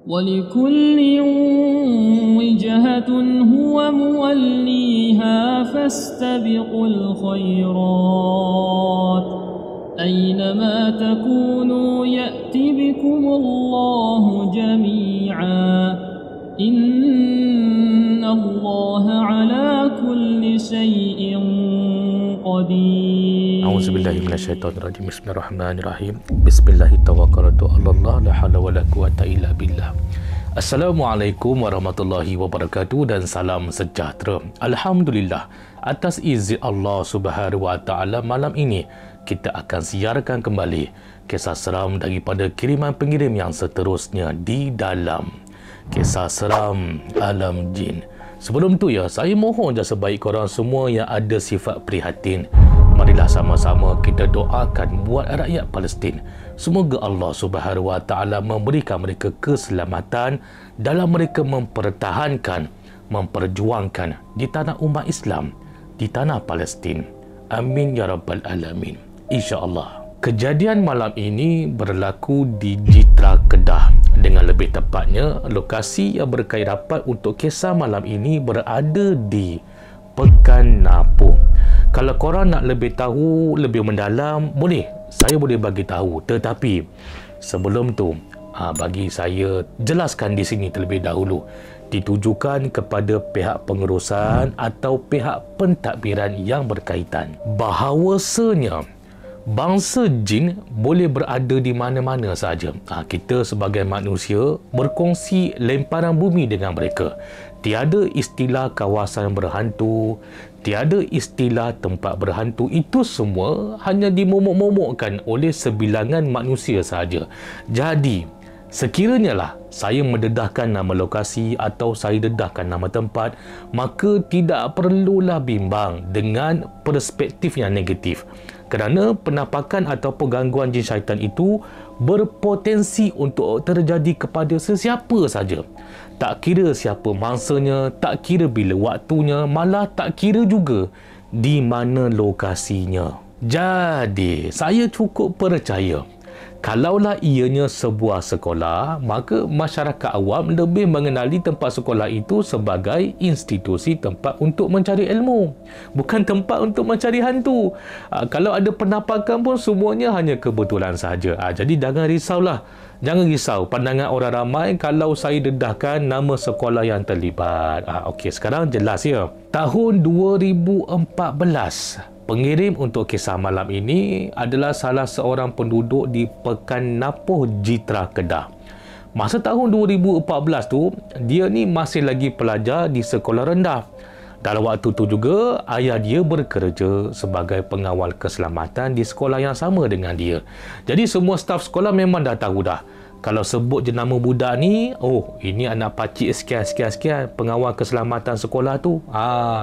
ولكل وجهة هو موليها فاستبقوا الخيرات أينما تكونوا يأت بكم الله جميعا إن الله على كل شيء قدير. أعوذ بالله من الشيطان الرجيم. بسم الله الرحمن الرحيم. بسم الله توكلت على الله لا حول ولا قوة إلا بالله. Assalamualaikum warahmatullahi wabarakatuh dan salam sejahtera. Alhamdulillah, atas izin Allah Subhanahu wa taala, malam ini kita akan siarkan kembali kisah seram daripada kiriman pengirim yang seterusnya di dalam Kisah Seram Alam Jin. Sebelum tu saya mohon jasa baik korang semua yang ada sifat prihatin, marilah sama-sama kita doakan buat rakyat Palestin. Semoga Allah Subhanahu wa taala memberikan mereka keselamatan dalam mereka mempertahankan, memperjuangkan di tanah umat Islam, di tanah Palestin. Amin ya rabbal alamin. InsyaAllah. Kejadian malam ini berlaku di Jitra, Kedah. Dengan lebih tepatnya, lokasi yang berkait rapat untuk kisah malam ini berada di Pekan Napoh. Kalau korang nak lebih tahu, lebih mendalam, boleh, saya boleh bagi tahu. Tetapi sebelum tu, bagi saya jelaskan di sini terlebih dahulu, ditujukan kepada pihak pengurusan atau pihak pentadbiran yang berkaitan, bahawasanya bangsa jin boleh berada di mana-mana sahaja. Kita sebagai manusia berkongsi lemparan bumi dengan mereka. Tiada istilah kawasan berhantu, tiada istilah tempat berhantu. Itu semua hanya dimomok-momokkan oleh sebilangan manusia sahaja. Jadi, sekiranya lah saya mendedahkan nama lokasi atau saya dedahkan nama tempat, maka tidak perlulah bimbang dengan perspektif yang negatif. Kerana penampakan atau gangguan jin syaitan itu berpotensi untuk terjadi kepada sesiapa saja. Tak kira siapa mangsanya, tak kira bila waktunya, malah tak kira juga di mana lokasinya. Jadi, saya cukup percaya kalaulah ianya sebuah sekolah, maka masyarakat awam lebih mengenali tempat sekolah itu sebagai institusi tempat untuk mencari ilmu, bukan tempat untuk mencari hantu. Kalau ada penampakan pun semuanya hanya kebetulan sahaja. Jadi jangan risaulah. Jangan risau pandangan orang ramai kalau saya dedahkan nama sekolah yang terlibat. Okey, sekarang jelas ya. Tahun 2014, pengirim untuk kisah malam ini adalah salah seorang penduduk di Pekan Napoh, Jitra, Kedah. Masa tahun 2014 tu, dia ni masih lagi pelajar di sekolah rendah. Dalam waktu tu juga, ayah dia bekerja sebagai pengawal keselamatan di sekolah yang sama dengan dia. Jadi semua staf sekolah memang dah tahu dah. Kalau sebut je nama budak ni, oh, ini anak pakcik sekian, pengawal keselamatan sekolah tu.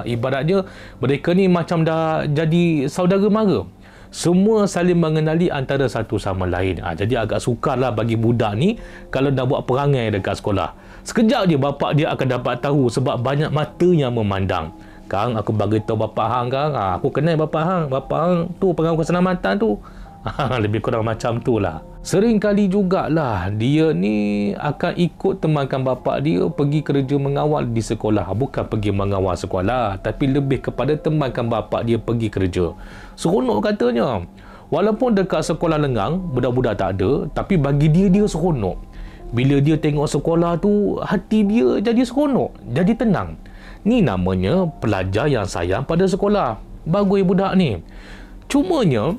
Ibaratnya mereka ni macam dah jadi saudara mara. Semua saling mengenali antara satu sama lain. Jadi agak sukarlah bagi budak ni kalau dah buat perangai dekat sekolah. Sekejap je bapak dia akan dapat tahu sebab banyak mata yang memandang. Kang, aku bagi tahu bapak hang, Kang. Aku kenal bapak hang. Bapak hang tu pengawal keselamatan tu. Lebih kurang macam tu lah. Sering kali jugalah dia ni akan ikut temankan bapak dia pergi kerja mengawal di sekolah. Bukan pergi mengawal sekolah, tapi lebih kepada temankan bapak dia pergi kerja. Seronok katanya. Walaupun dekat sekolah lengang, budak-budak tak ada, tapi bagi dia seronok. Bila dia tengok sekolah tu, hati dia jadi seronok, jadi tenang. Ni namanya pelajar yang sayang pada sekolah. Bagus budak ni. Cumanya,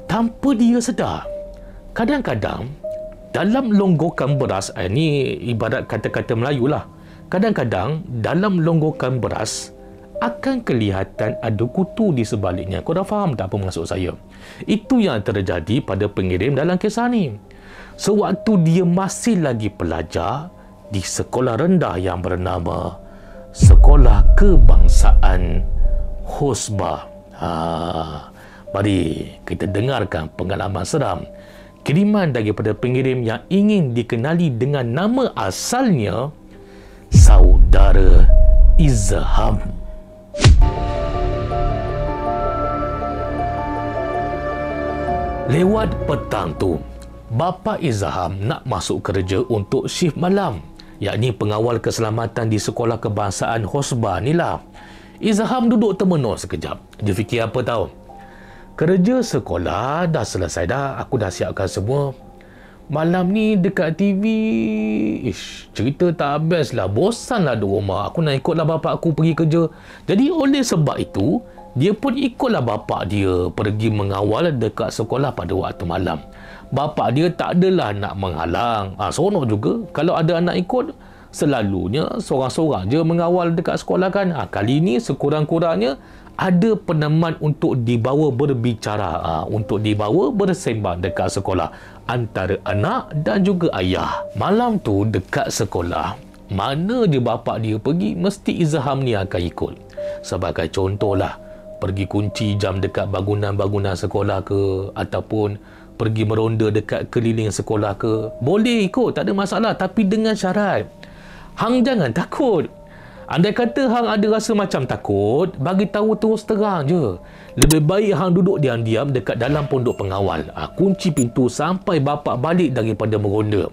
tanpa dia sedar, kadang-kadang dalam longgokan beras, ni ibarat kata-kata Melayu lah, kadang-kadang dalam longgokan beras akan kelihatan ada kutu di sebaliknya. Kau dah faham tak apa maksud saya? Itu yang terjadi pada pengirim dalam kisah ni. Sewaktu dia masih lagi pelajar di sekolah rendah yang bernama Sekolah Kebangsaan Hosbah. Mari kita dengarkan pengalaman seram kiriman daripada pengirim yang ingin dikenali dengan nama asalnya Saudara Izham. Lewat petang tu, Bapa Izham nak masuk kerja untuk shift malam, yakni pengawal keselamatan di sekolah kebangsaan Hosba ni lah. Izham duduk termenung sekejap. Dia fikir apa tahu? Kerja sekolah dah selesai dah, aku dah siapkan semua. Malam ni dekat TV, cerita tak habis lah, bosan lah di rumah. Aku nak ikutlah bapak aku pergi kerja. Jadi oleh sebab itu, dia pun ikutlah bapak dia pergi mengawal dekat sekolah pada waktu malam. Bapak dia tak adalah nak menghalang. Seronok juga kalau ada anak ikut. Selalunya seorang-seorang je mengawal dekat sekolah kan. Kali ni sekurang-kurangnya ada peneman untuk dibawa berbicara, untuk dibawa bersembang dekat sekolah antara anak dan juga ayah. Malam tu dekat sekolah, mana je bapak dia pergi, mesti Izham ni akan ikut. Sebagai contohlah, pergi kunci jam dekat bangunan-bangunan sekolah ke, ataupun pergi meronda dekat keliling sekolah ke, boleh ikut, tak ada masalah. Tapi dengan syarat, hang jangan takut. Andai kata hang ada rasa macam takut, bagi tahu terus terang je. Lebih baik hang duduk diam-diam dekat dalam pondok pengawal. Kunci pintu sampai bapak balik daripada meronda.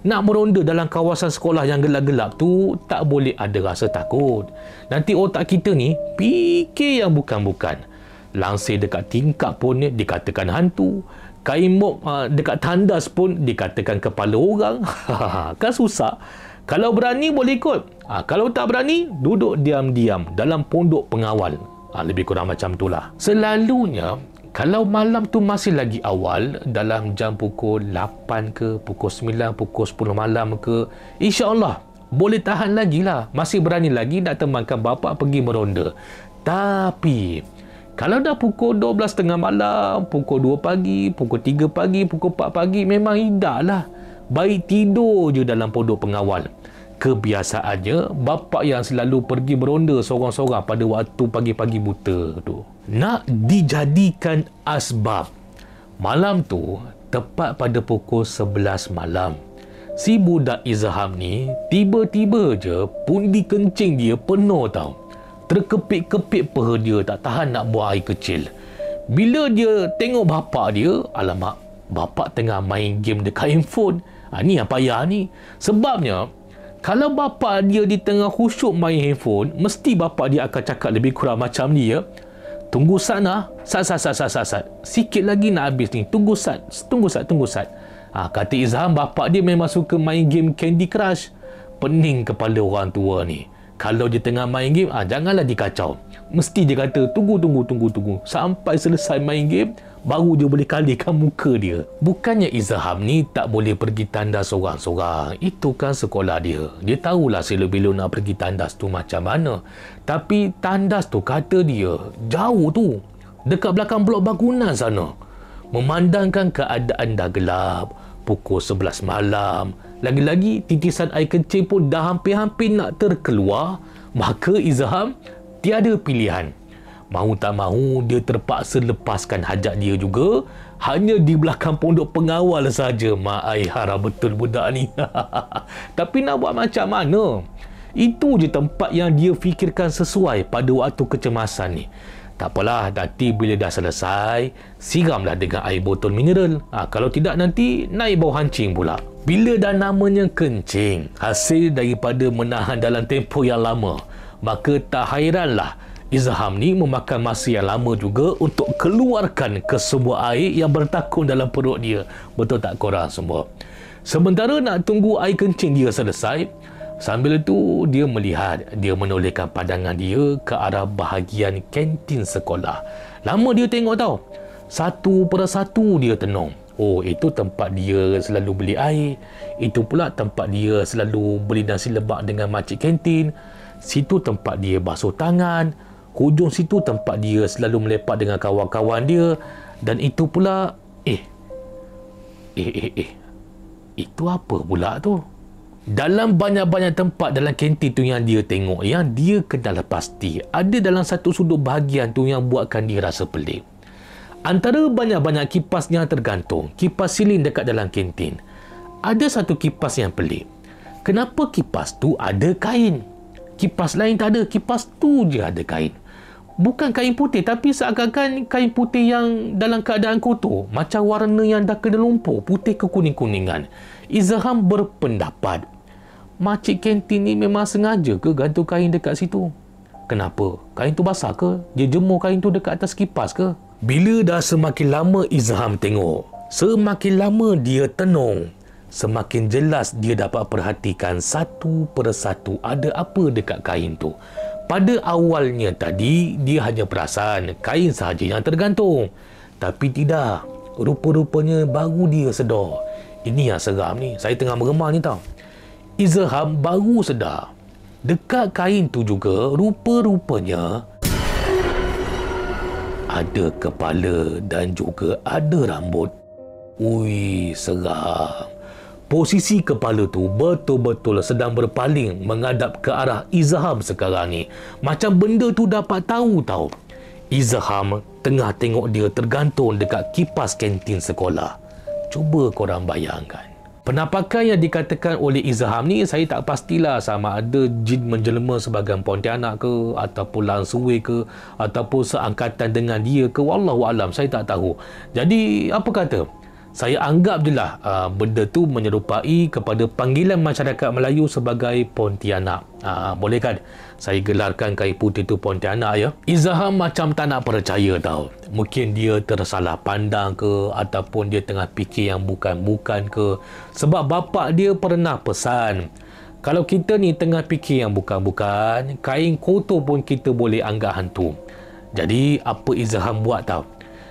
Nak meronda dalam kawasan sekolah yang gelap-gelap tu, tak boleh ada rasa takut. Nanti otak kita ni fikir yang bukan-bukan. Langsir dekat tingkap pun dikatakan hantu. Kain mop dekat tandas pun dikatakan kepala orang. Kan susah. Kalau berani boleh ikut. Kalau tak berani, duduk diam-diam dalam pondok pengawal. Lebih kurang macam itulah. Selalunya, kalau malam tu masih lagi awal, dalam jam pukul 8 ke, pukul 9, pukul 10 malam ke, insya-Allah boleh tahan lagi lah. Masih berani lagi nak temankan bapak pergi meronda. Tapi, kalau dah pukul 12.30 malam, pukul 2 pagi, pukul 3 pagi, pukul 4 pagi, memang idah lah. Baik tidur je dalam pondok pengawal. Kebiasaannya, bapak yang selalu pergi meronda seorang-seorang pada waktu pagi-pagi buta tu, nak dijadikan asbab. Malam tu, tepat pada pukul 11 malam, si budak Izham ni, tiba-tiba je pundi kencing dia penuh tau. Terkepit-kepit peha dia, tak tahan nak buang air kecil. Bila dia tengok bapak dia, alamak, bapak tengah main game dekat handphone. Ni yang payah ni. Sebabnya, kalau bapak dia di tengah khusyuk main handphone, mesti bapak dia akan cakap lebih kurang macam ni ya. Tunggu sana, sat. Sikit lagi nak habis ni. Tunggu sat. Kata Izham, bapak dia memang suka main game Candy Crush. Pening kepala orang tua ni. Kalau dia tengah main game, janganlah dikacau. Mesti dia kata, tunggu. Sampai selesai main game, baru dia boleh kalikan muka dia. Bukannya Izham ni tak boleh pergi tandas seorang-seorang. Itu kan sekolah dia. Dia tahulah sila-bila nak pergi tandas tu macam mana. Tapi tandas tu kata dia, jauh tu. Dekat belakang blok bangunan sana. Memandangkan keadaan dah gelap, pukul 11 malam. Lagi-lagi titisan air kencing pun dah hampir-hampir nak terkeluar. Maka Izham tiada pilihan. Mahu tak mahu, dia terpaksa lepaskan hajat dia juga. Hanya di belakang pondok pengawal saja. Mak ai harap betul budak ni. Tapi nak buat macam mana? Itu je tempat yang dia fikirkan sesuai pada waktu kecemasan ni. Tak apalah, nanti bila dah selesai, siramlah dengan air botol mineral. Kalau tidak nanti naik bau hancing pula. Bila dah namanya kencing, hasil daripada menahan dalam tempoh yang lama, maka tak hairanlah Izham ni memakan masa yang lama juga untuk keluarkan kesemua air yang bertakun dalam perut dia. Betul tak korang semua? Sementara nak tunggu air kencing dia selesai, sambil itu dia melihat, dia menolehkan pandangan dia ke arah bahagian kantin sekolah. Lama dia tengok tau. Satu persatu dia tenung. Oh, itu tempat dia selalu beli air. Itu pula tempat dia selalu beli nasi lemak dengan makcik kantin. Situ tempat dia basuh tangan. Hujung situ tempat dia selalu melepak dengan kawan-kawan dia. Dan itu pula, itu apa pula tu? Dalam banyak-banyak tempat dalam kantin tu yang dia tengok, yang dia kenal pasti, ada dalam satu sudut bahagian tu yang buatkan dia rasa pelik. Antara banyak-banyak kipas yang tergantung, kipas silin dekat dalam kantin, ada satu kipas yang pelik. Kenapa kipas tu ada kain? Kipas lain tak ada, kipas tu je ada kain. Bukan kain putih, tapi seakan-akan kain putih yang dalam keadaan kotor. Macam warna yang dah kena lumpur, putih ke kuning-kuningan. Izham berpendapat, makcik kantin ni memang sengaja ke gantung kain dekat situ? Kenapa? Kain tu basah ke? Dia jemur kain tu dekat atas kipas ke? Bila dah semakin lama Izham tengok, semakin lama dia tenung, semakin jelas dia dapat perhatikan satu persatu ada apa dekat kain tu. Pada awalnya tadi, dia hanya perasan kain sahaja yang tergantung. Tapi tidak. Rupa-rupanya baru dia sedar. Ini yang seram ni. Saya tengah meremah ni tau. Izham baru sedar. Dekat kain tu juga, rupa-rupanya ada kepala dan juga ada rambut. Ui, seram. Posisi kepala tu betul-betul sedang berpaling menghadap ke arah Izham sekarang ni. Macam benda tu dapat tahu tau. Izham tengah tengok dia tergantung dekat kipas kantin sekolah. Cuba korang bayangkan. Penampakan yang dikatakan oleh Izham ni, saya tak pastilah sama ada jin menjelma sebagai Pontianak ke, ataupun Langsui ke, ataupun seangkatan dengan dia ke, wallahualam, saya tak tahu. Jadi apa kata, saya anggap je lah benda tu menyerupai kepada panggilan masyarakat Melayu sebagai Pontianak. Boleh kan? Saya gelarkan kain putih tu Pontianak ya. Izham macam tak nak percaya tau. Mungkin dia tersalah pandang ke, ataupun dia tengah fikir yang bukan-bukan ke. Sebab bapak dia pernah pesan, kalau kita ni tengah fikir yang bukan-bukan, kain kotor pun kita boleh anggap hantu. Jadi apa Izham buat tau?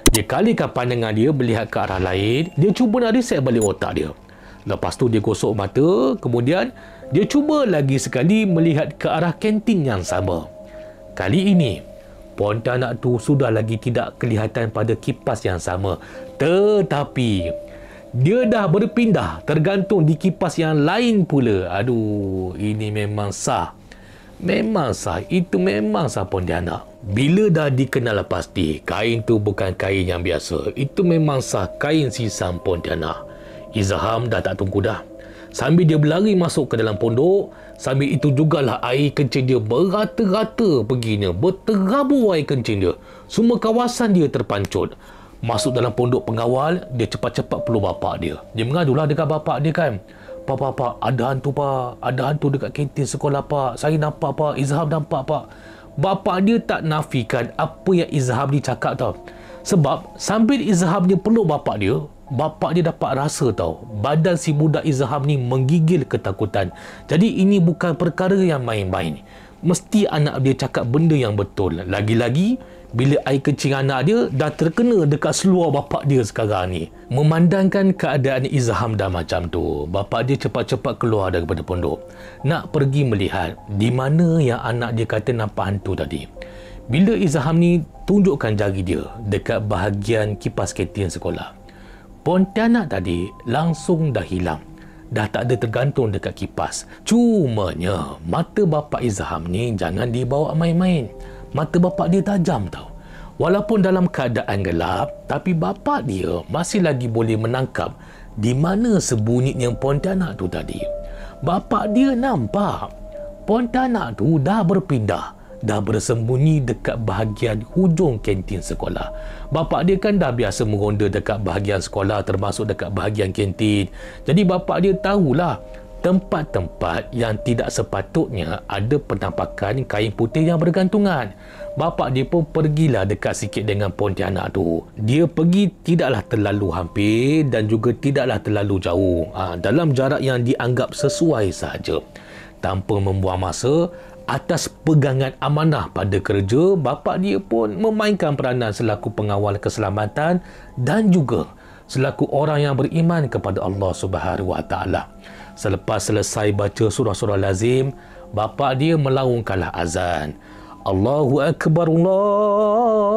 Dia kalikan pandangan dia melihat ke arah lain. Dia cuba nak reset balik otak dia. Lepas tu dia gosok mata. Kemudian dia cuba lagi sekali melihat ke arah kantin yang sama. Kali ini Pontianak tu sudah lagi tidak kelihatan pada kipas yang sama. Tetapi dia dah berpindah, tergantung di kipas yang lain pula. Aduh, ini memang sah. Memang sah, itu memang sah Pontianak. Bila dah dikenal pasti kain tu bukan kain yang biasa, itu memang sah kain sisam Pontianak. Izham dah tak tunggu dah. Sambil dia berlari masuk ke dalam pondok, sambil itu jugalah air kencing dia berata-rata perginya, berterabur air kencing dia. Semua kawasan dia terpancut. Masuk dalam pondok pengawal, dia cepat-cepat peluk bapak dia. Dia mengadulah dekat bapak dia kan. Pak, ada hantu pak. Ada hantu dekat kantin sekolah pak. Saya nampak pak. Izham nampak pak. Bapak dia tak nafikan apa yang Izham ni cakap tau. Sebab sambil Izham dia peluk bapak dia dapat rasa tau. Badan si budak Izham ni menggigil ketakutan. Jadi ini bukan perkara yang main-main. Mesti anak dia cakap benda yang betul. Lagi-lagi bila air kencing anak dia dah terkena dekat seluar bapak dia sekarang ni. Memandangkan keadaan Izham dah macam tu, bapak dia cepat-cepat keluar daripada pondok. Nak pergi melihat di mana yang anak dia kata nampak hantu tadi. Bila Izham ni tunjukkan jari dia dekat bahagian kipas kantin sekolah, Pontianak tadi langsung dah hilang. Dah tak ada tergantung dekat kipas. Cumanya mata bapak Izham ni jangan dibawa main-main. Mata bapak dia tajam tau. Walaupun dalam keadaan gelap, tapi bapak dia masih lagi boleh menangkap di mana sembunyinya Pontianak tu tadi. Bapak dia nampak Pontianak tu dah berpindah, dah bersembunyi dekat bahagian hujung kantin sekolah. Bapak dia kan dah biasa meronda dekat bahagian sekolah, termasuk dekat bahagian kantin. Jadi bapak dia tahulah tempat-tempat yang tidak sepatutnya ada penampakan kain putih yang bergantungan. Bapak dia pun pergilah dekat sikit dengan Pontianak tu. Dia pergi tidaklah terlalu hampir dan juga tidaklah terlalu jauh. Dalam jarak yang dianggap sesuai sahaja. Tanpa membuang masa, atas pegangan amanah pada kerja, bapak dia pun memainkan peranan selaku pengawal keselamatan dan juga selaku orang yang beriman kepada Allah Subhanahu Wa Taala. Selepas selesai baca surah-surah lazim, bapa dia melaungkanlah azan. Allahu Akbar, Allahu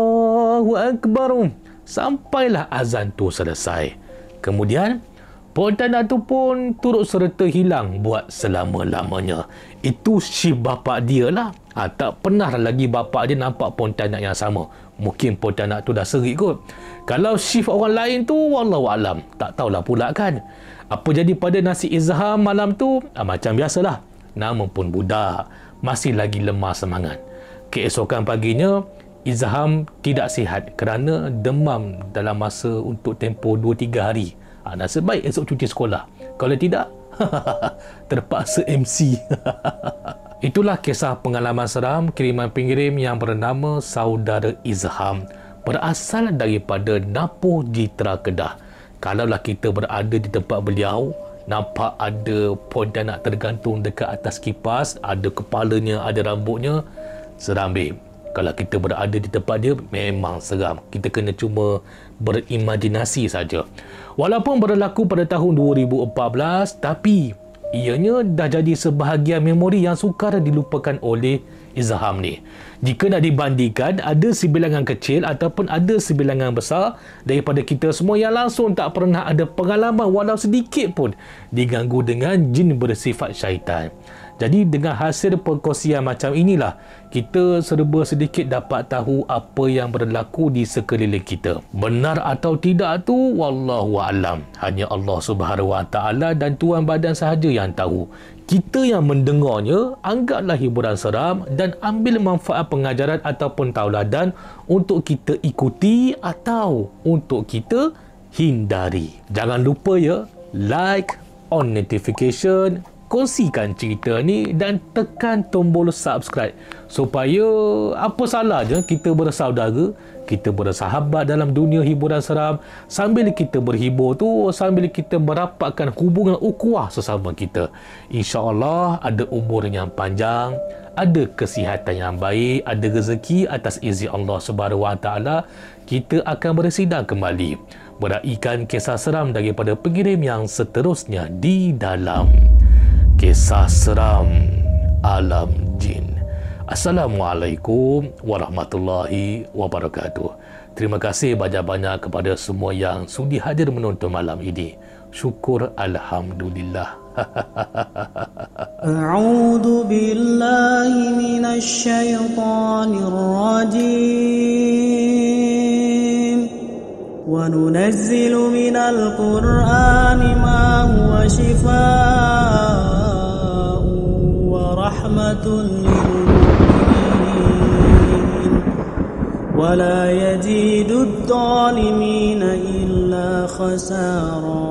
Akbar. Sampailah azan tu selesai. Kemudian, Pontianak tu pun turut serta hilang buat selama-lamanya. Itu shift bapa dia lah. Tak pernah lagi bapa dia nampak Pontianak yang sama. Mungkin Pontianak tu dah serik kot. Kalau shift orang lain tu, wallahualam, tak tahulah pula kan. Apa jadi pada nasib Izham malam tu? Macam biasalah. Namun pun budak masih lagi lemah semangat. Keesokan paginya, izham tidak sihat kerana demam dalam masa untuk tempoh 2-3 hari. Nasib baik esok cuti sekolah. Kalau tidak, terpaksa MC. Itulah kisah pengalaman seram kiriman pengirim yang bernama Saudara Izham, berasal daripada Napoh Jitra, Kedah. Kalaulah kita berada di tempat beliau, nampak ada pontianak tergantung dekat atas kipas, ada kepalanya, ada rambutnya, seram babe. Kalau kita berada di tempat dia, memang seram. Kita kena cuma berimajinasi saja. Walaupun berlaku pada tahun 2014, tapi ianya dah jadi sebahagian memori yang sukar dilupakan oleh Izham ni. Jika nak dibandingkan, ada sebilangan kecil ataupun ada sebilangan besar daripada kita semua yang langsung tak pernah ada pengalaman walau sedikit pun diganggu dengan jin bersifat syaitan. Jadi dengan hasil perkongsian macam inilah, kita serba sedikit dapat tahu apa yang berlaku di sekeliling kita. Benar atau tidak tu, wallahu a'lam. Hanya Allah Subhanahu Wa Taala dan Tuan Badan sahaja yang tahu. Kita yang mendengarnya, anggaplah hiburan seram dan ambil manfaat pengajaran ataupun tauladan untuk kita ikuti atau untuk kita hindari. Jangan lupa ya, like, on notification, kongsikan cerita ni dan tekan tombol subscribe supaya apa salahnya kita bersaudara, kita bersahabat dalam dunia hiburan seram, sambil kita berhibur tu, sambil kita merapatkan hubungan ukhuwah sesama kita. InsyaAllah ada umur yang panjang, ada kesihatan yang baik, ada rezeki atas izin Allah Subhanahu Wa Taala, kita akan bersidang kembali meraihkan kisah seram daripada pengirim yang seterusnya di dalam Kisah Seram Alam Jin. Assalamualaikum warahmatullahi wabarakatuh. Terima kasih banyak-banyak kepada semua yang sudi hadir menonton malam ini. Syukur alhamdulillah. A'udzu billahi minasy syaithanir rajim. Wa nunazzilu minal Qur'ani ma huwa shifaa'un ورحمة للمؤمنين ولا يزيد الظالمين إلا خسارا.